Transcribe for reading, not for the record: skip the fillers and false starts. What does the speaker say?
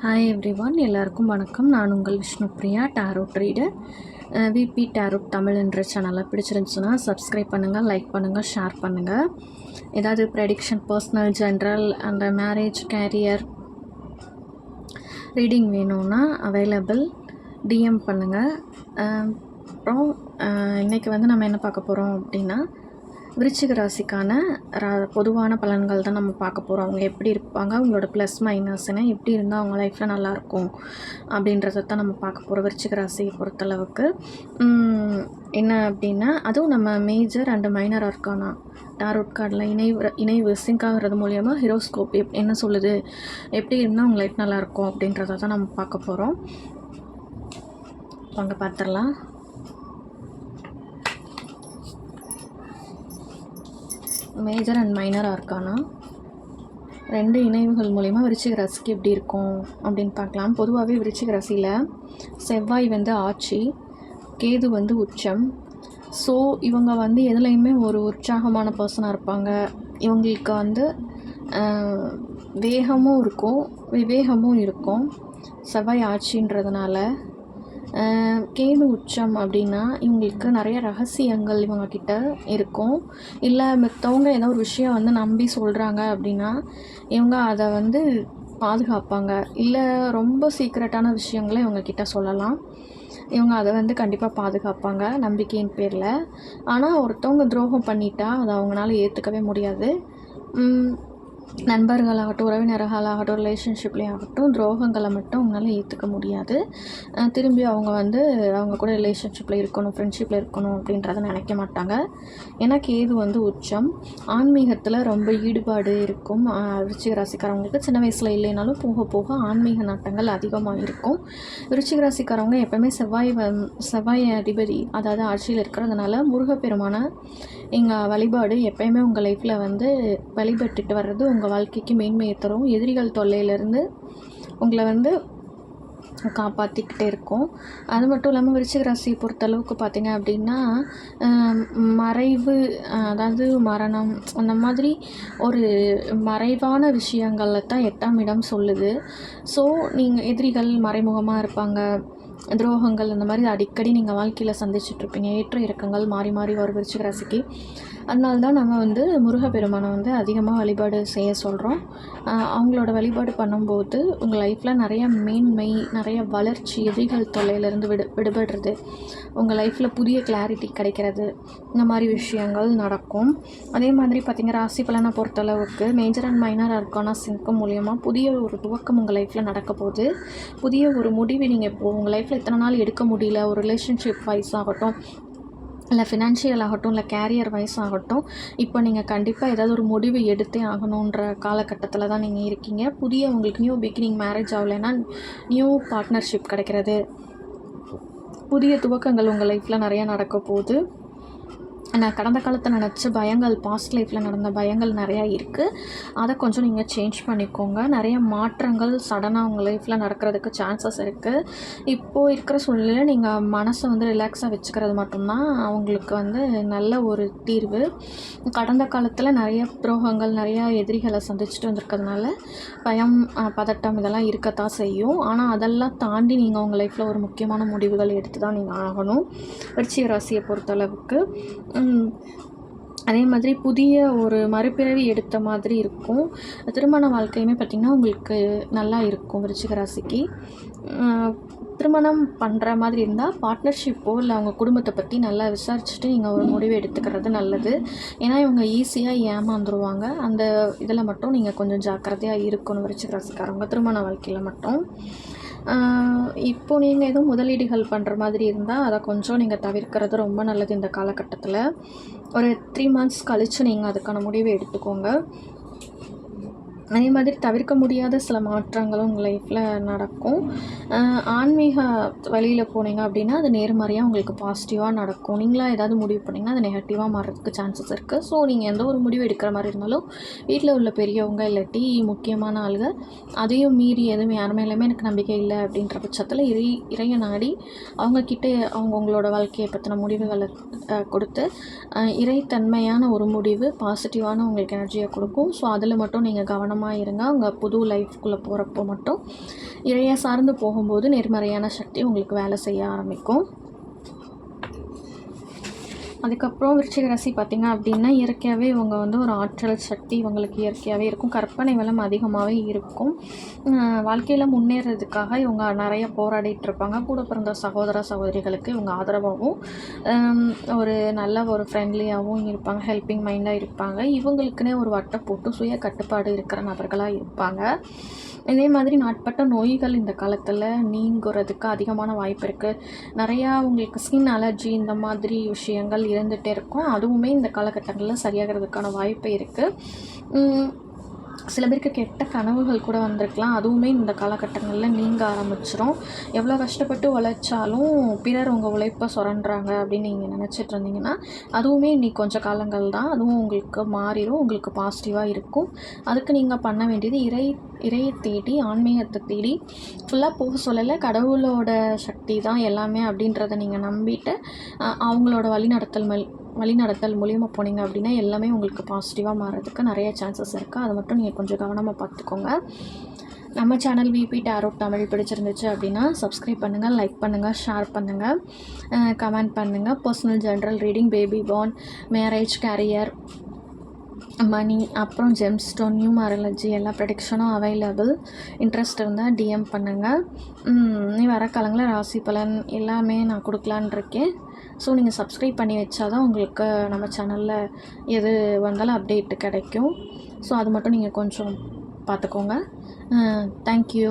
Hi everyone, எல்லாருக்கும் வணக்கம். நான் உங்கள் விஷ்ணுப்ரியா, டாரோட் ரீடர். விபி டாரோட் தமிழ் என்ற சேனலை பிடிச்சிருந்துச்சுன்னா சப்ஸ்கிரைப் பண்ணுங்கள், லைக் பண்ணுங்கள், ஷேர் பண்ணுங்கள். ஏதாவது prediction, personal, general and marriage, career reading வேணும்னா அவைலபிள், டிஎம் பண்ணுங்கள். அப்புறம் இன்றைக்கி நம்ம என்ன பார்க்க போகிறோம் அப்படின்னா, விருச்சிக ராசிக்கான பொதுவான பலன்கள் தான் நம்ம பார்க்க போகிறோம். அவங்க எப்படி இருப்பாங்க, அவங்களோட ப்ளஸ் மைனஸ்ன்னு எப்படி இருந்தால் அவங்க லைஃப்பில் நல்லாயிருக்கும் அப்படின்றத தான் நம்ம பார்க்க போகிறோம். விருச்சிக ராசியை பொறுத்தளவுக்கு என்ன அப்படின்னா, அதுவும் நம்ம மேஜர் அண்டு மைனர் ஆர்கானா டாரோட் கார்டில் இணைவு சிங்க் ஆகிறது மூலிமா ஹீரோஸ்கோப் என்ன சொல்லுது, எப்படி இருந்தால் அவங்க லைஃப் நல்லாயிருக்கும் அப்படின்றத தான் நம்ம பார்க்க போகிறோம். வாங்க பார்த்துடலாம். மேஜர் அண்ட் மைனர் ஆர்கானா 2 இணைவுகள் மூலிமா விருச்சிக ராசிக்கு எப்படி இருக்கும் அப்படின்னு பார்க்கலாம். பொதுவாகவே விருச்சிக ராசியில் செவ்வாய் ஆட்சி, கேது உச்சம். ஸோ இவங்க எதுலேயுமே ஒரு உற்சாகமான பர்சனாக இருப்பாங்க. இவங்களுக்கு வேகமும் இருக்கும், விவேகமும் இருக்கும். செவ்வாய் ஆட்சின்றதுனால கேது உச்சம் அப்படின்னா இவங்களுக்கு நிறைய ரகசியங்கள் இவங்கக்கிட்ட இருக்கும். இல்லை மற்றவங்க ஏதோ ஒரு விஷயம் நம்பி சொல்கிறாங்க அப்படின்னா இவங்க அதை பாதுகாப்பாங்க. இல்லை ரொம்ப சீக்ரெட்டான விஷயங்களை இவங்கக்கிட்ட சொல்லலாம். இவங்க அதை கண்டிப்பாக பாதுகாப்பாங்க நம்பிக்கையின் பேரில். ஆனால் ஒருத்தவங்க துரோகம் பண்ணிட்டா அதை அவங்களால ஏற்றுக்கவே முடியாது. நண்பர்களாகட்டும், உறவினர்களாகட்டும், ரிலேஷன்ஷிப்லேயே ஆகட்டும், துரோகங்களை மட்டும் அவங்களால ஏற்றுக்க முடியாது. திரும்பி அவங்க அவங்க கூட ரிலேஷன்ஷிப்பில் இருக்கணும், ஃப்ரெண்ட்ஷிப்பில் இருக்கணும் அப்படின்றத நினைக்க மாட்டாங்க. ஏன்னா கேது உச்சம். ஆன்மீகத்தில் ரொம்ப ஈடுபாடு இருக்கும் விருச்சிக ராசிக்காரவங்களுக்கு. சின்ன வயசில் இல்லைனாலும் போக போக ஆன்மீக நாட்டங்கள் அதிகமாக இருக்கும். விருச்சிக ராசிக்காரவங்க எப்போவுமே செவ்வாய் அதிபதி, அதாவது ஆட்சியில் இருக்கிறதுனால முருகப்பெருமான வழிபாடு எப்போயுமே உங்கள் லைஃப்பில் வழிபட்டுட்டு வர்றது உங்கள் வாழ்க்கைக்கு மேன்மையை தரும். எதிரிகள் தொல்லையிலேருந்து உங்களை காப்பாற்றிக்கிட்டே இருக்கும். அது மட்டும் இல்லாமல் விருச்சிக ராசியை பொறுத்தளவுக்கு பார்த்திங்க அப்படின்னா, மறைவு, அதாவது மரணம், அந்த மாதிரி ஒரு மறைவான விஷயங்களில் தான் 8ஆம் இடம் சொல்லுது. ஸோ நீங்கள் எதிரிகள் மறைமுகமாக இருப்பாங்க, துரோகங்கள் அந்த மாதிரி அடிக்கடி நீங்கள் வாழ்க்கையில் சந்திச்சிட்ருப்பீங்க. ஏற்ற இறக்கங்கள் மாறி மாறி வரும் விருச்சிக ராசிக்கு. அதனால தான் நம்ம முருகப்பெருமானை அதிகமாக வழிபாடு செய்ய சொல்கிறோம். அவங்களோட வழிபாடு பண்ணும்போது உங்கள் லைஃப்பில் நிறைய மேன்மை, நிறைய வளர்ச்சி, எதிரிகள் தொல்லையிலேருந்து விடுபடுறது, உங்கள் லைஃப்பில் புதிய கிளாரிட்டி கிடைக்கிறது, இந்த மாதிரி விஷயங்கள் நடக்கும். அதே மாதிரி பார்த்திங்க, ராசி பலனை பொறுத்தளவுக்கு மேஜர் அண்ட் மைனர் ஆர்கானா சிங்க் மூலியமாக புதிய ஒரு துவக்கம் உங்கள் லைஃப்பில் நடக்க போகுது. புதிய ஒரு முடிவு நீங்கள் இப்போது உங்கள் லைஃப்பில் இத்தனை நாள் எடுக்க முடியல, ஒரு ரிலேஷன்ஷிப் வைஸ் ஆகட்டும், இல்லை ஃபினான்ஷியல் ஆகட்டும், இல்லை கேரியர் வைஸ் ஆகட்டும், இப்போ நீங்கள் கண்டிப்பாக ஏதாவது ஒரு முடிவு எடுத்தே ஆகணுன்ற காலகட்டத்தில் தான் நீங்கள் இருக்கீங்க. புதிய உங்களுக்கு நியூ பிகினிங், மேரேஜ் ஆகலைன்னா நியூ பார்ட்னர்ஷிப் கிடைக்கிறது, புதிய துவக்கங்கள் உங்கள் லைஃப்பில் நிறையா நடக்க போகுது. நான் கடந்த காலத்தை நினச்ச பயங்கள், பாஸ்ட் லைஃப்பில் நடந்த பயங்கள் நிறையா இருக்குது. அதை கொஞ்சம் நீங்கள் சேஞ்ச் பண்ணிக்கோங்க. நிறைய மாற்றங்கள் சடனாக உங்கள் லைஃப்பில் நடக்கிறதுக்கு சான்சஸ் இருக்குது. இப்போது இருக்கிற சூழ்நிலையில் நீங்கள் மனசை ரிலாக்ஸாக வச்சுக்கிறது மட்டும்தான் அவங்களுக்கு நல்ல ஒரு தீர்வு. கடந்த காலத்தில் நிறைய துரோகங்கள், நிறையா எதிரிகளை சந்திச்சுட்டு வந்திருக்கிறதுனால பயம், பதட்டம் இதெல்லாம் இருக்கத்தான் செய்யும். ஆனால் அதெல்லாம் தாண்டி நீங்கள் உங்கள் லைஃப்பில் ஒரு முக்கியமான முடிவுகள் எடுத்து தான் நீங்கள் ஆகணும் விருச்சிக ராசியை பொறுத்தளவுக்கு. அதே மாதிரி புதிய ஒரு மறுபிறவி எடுத்த மாதிரி இருக்கும். திருமண வாழ்க்கையுமே பார்த்திங்கன்னா உங்களுக்கு நல்லா இருக்கும். விருச்சிக ராசிக்கு திருமணம் பண்ணுற மாதிரி இருந்தால் பார்ட்னர்ஷிப்போ இல்லை அவங்க குடும்பத்தை பற்றி நல்லா விசாரிச்சுட்டு நீங்கள் ஒரு முடிவு எடுத்துக்கிறது நல்லது. ஏன்னா இவங்க ஈஸியாக ஏமாந்துருவாங்க. அந்த இதில் மட்டும் நீங்கள் கொஞ்சம் ஜாக்கிரதையாக இருக்கணும் விருச்சிக ராசிக்காரவங்க திருமண வாழ்க்கையில் மட்டும். இப்போது நீங்கள் எதுவும் முதலீடுகள் பண்ணுற மாதிரி இருந்தால் அதை கொஞ்சம் நீங்கள் தவிர்க்கிறது ரொம்ப நல்லது. இந்த காலகட்டத்தில் ஒரு 3 months கழித்து நீங்கள் அதுக்கான முடிவை எடுத்துக்கோங்க. அதே மாதிரி தவிர்க்க முடியாத சில மாற்றங்களும் உங்கள் லைஃப்பில் நடக்கும். ஆன்மீக வழியில் போனீங்க அப்படின்னா அது நேர்மறையாக உங்களுக்கு பாசிட்டிவாக நடக்கும். நீங்களாக ஏதாவது முடிவு பண்ணிங்கன்னா அது நெகட்டிவாக மாறுறதுக்கு சான்சஸ் இருக்குது. ஸோ நீங்கள் எந்த ஒரு முடிவு எடுக்கிற மாதிரி இருந்தாலும் வீட்டில் உள்ள பெரியவங்க இல்லாட்டி முக்கியமான ஆளுகள், அதையும் மீறி எதுவும் யார் மேலேயுமே எனக்கு நம்பிக்கை இல்லை அப்படின்ற பட்சத்தில் இறைய நாடி அவங்கக்கிட்ட உங்களோட வாழ்க்கையை பற்றின முடிவுகளை கொடுத்து இறைத்தன்மையான ஒரு முடிவு பாசிட்டிவான உங்களுக்கு எனர்ஜியை கொடுக்கும். ஸோ அதில் மட்டும் நீங்கள் கவனமாக கவனமாக இருங்க. உங்கள் புது லைஃப்குள்ளே போகிறப்போ மட்டும் இறையை சார்ந்து போகும்போது நேர்மறையான சக்தி உங்களுக்கு வேலை செய்ய ஆரம்பிக்கும். அதுக்கப்புறம் விருச்சிக ராசி பார்த்திங்க அப்படின்னா, இயற்கையாகவே இவங்க வந்து ஒரு ஆற்றல் சக்தி இவங்களுக்கு இயற்கையாகவே இருக்கும். கற்பனை வளம் அதிகமாகவே இருக்கும். வாழ்க்கையில் முன்னேறதுக்காக இவங்க நிறைய போராடிட்டுருப்பாங்க. கூட பிறந்த சகோதர சகோதரிகளுக்கு இவங்க ஆதரவாகவும் ஒரு நல்ல ஒரு ஃப்ரெண்ட்லியாகவும் இருப்பாங்க. ஹெல்ப்பிங் மைண்டாக இருப்பாங்க. இவங்களுக்குன்னே ஒரு வட்டை போட்டு சுய கட்டுப்பாடு இருக்கிற நபர்களாக இருப்பாங்க. இதே மாதிரி நாட்பட்ட நோய்கள் இந்த காலத்தில் நீங்குறதுக்கு அதிகமான வாய்ப்பு இருக்குது. நிறையா உங்களுக்கு ஸ்கின் அலர்ஜி இந்த மாதிரி விஷயங்கள் இருந்துகிட்டே இருக்கும். அதுவுமே இந்த காலகட்டங்களில் சரியாகிறதுக்கான வாய்ப்பு இருக்குது. சில பேருக்கு கெட்ட கனவுகள் கூட வந்திருக்கலாம். அதுவுமே இந்த காலகட்டங்களில் நீங்க ஆரம்பிச்சிரும். எவ்வளோ கஷ்டப்பட்டு உழைச்சாலும் பிறர் உங்கள் உழைப்பை சுரண்டுறாங்க அப்படின்னு நீங்கள் நினச்சிட்டு இருந்தீங்கன்னா, அதுவுமே இன்னைக்கு கொஞ்சம் காலங்கள் தான். அதுவும் உங்களுக்கு மாறிடும். உங்களுக்கு பாசிட்டிவாக இருக்கும். அதுக்கு நீங்கள் பண்ண வேண்டியது இறையை தேடி, ஆன்மீகத்தை தேடி ஃபுல்லாக போக சொல்லலை. கடவுளோட சக்தி தான் எல்லாமே அப்படின்றத நீங்கள் நம்பிட்டு அவங்களோட வழிநடத்தல் மூலிமா போனீங்க அப்படின்னா எல்லாமே உங்களுக்கு பாசிட்டிவாக மாறுறதுக்கு நிறைய சான்சஸ் இருக்குது. அதை மட்டும் நீங்கள் கொஞ்சம் கவனமாக பார்த்துக்கோங்க. நம்ம சேனல் விபி டேரோ தமிழ் பிடிச்சிருந்துச்சு அப்படின்னா சப்ஸ்கிரைப் பண்ணுங்கள், லைக் பண்ணுங்கள், ஷேர் பண்ணுங்கள், கமெண்ட் பண்ணுங்கள். Personal general reading, baby born, marriage, career, money, அப்புறம் ஜெம்ஸ்டோன், நியூமராலஜி எல்லா ப்ரெடிக்ஷனும் அவைலபிள். இன்ட்ரெஸ்ட் இருந்தால் டிஎம் பண்ணுங்கள். நீ வர காலங்களில் ராசி பலன் எல்லாமே நான் கொடுக்கலான் இருக்கேன். ஸோ நீங்கள் சப்ஸ்கிரைப் பண்ணி வச்சா தான் உங்களுக்கு நம்ம சேனலில் எது வந்தாலும் அப்டேட் கிடைக்கும். ஸோ அது மட்டும் நீங்கள் கொஞ்சம் பார்த்துக்கோங்க. தேங்க்யூ.